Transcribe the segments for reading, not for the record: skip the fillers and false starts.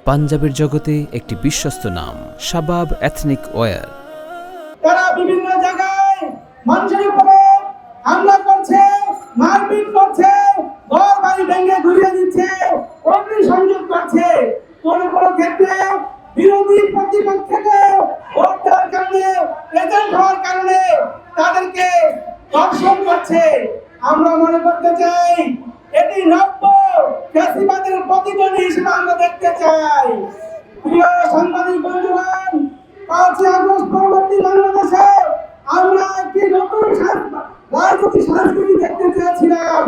পাঞ্জাবের জগতে একটি বিশ্বস্ত নাম, শাবাব এথনিক ওয়্যার। তারা বিভিন্ন জায়গায় মানুষের উপরে হামলা করছে, মারপিট করছে, ঘর বাড়ি ভেঙে ঘুরিয়ে দিচ্ছে, অগ্নিসংযোগ করছে। কোন কোন ক্ষেত্রে বিরোধী প্রতিপক্ষকে ভোট দেওয়ার কারণে, এজেন্ট হওয়ার কারণে তাদেরকে ধর্ষণ করছে। আমরা মনে করতে চাই এটি নব্য ফ্যাসিবাদের প্রতিধ্বনি হিসেবে আমরা দেখতে চাই। প্রিয় সাংবাদিক বন্ধুগণ, 5ই আগস্ট পরবর্তী বাংলাদেশে আমরা একটি নতুন রাজনৈতিক সংস্কৃতি দেখতে চেয়েছিলাম,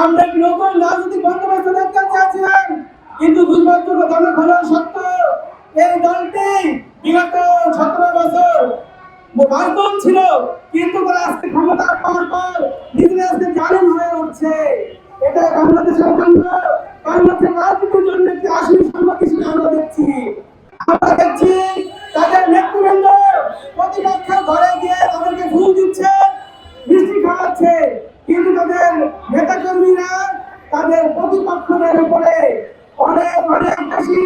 আমরা একটি নতুন রাজনৈতিক বন্দোবস্ত দেখতে চেয়েছিলাম, কিন্তু দুর্ভাগ্যজনক জনগণের সত্ত্বেও এই দলটি বিগত 17 বছর বাস্তব ছিল, কিন্তু তারা আজকে ক্ষমতা পাওয়ার পর নিজেরা আজকে জালিম হয়ে উঠছে। এটা বাংলাদেশের জন্য, বাংলাদেশের রাজনীতির জন্য একটি আসল সংবাদ হিসেবে আমরা দেখছি। আমরা দেখছি তাদের নেতৃবৃন্দ প্রতিপক্ষের ঘরে গিয়ে তাদেরকে ফুল দিচ্ছে, মিষ্টি খাওয়াচ্ছে, কিন্তু তাদের নেতাকর্মীরা তাদের প্রতিপক্ষদের উপরে অনেক অনেক বেশি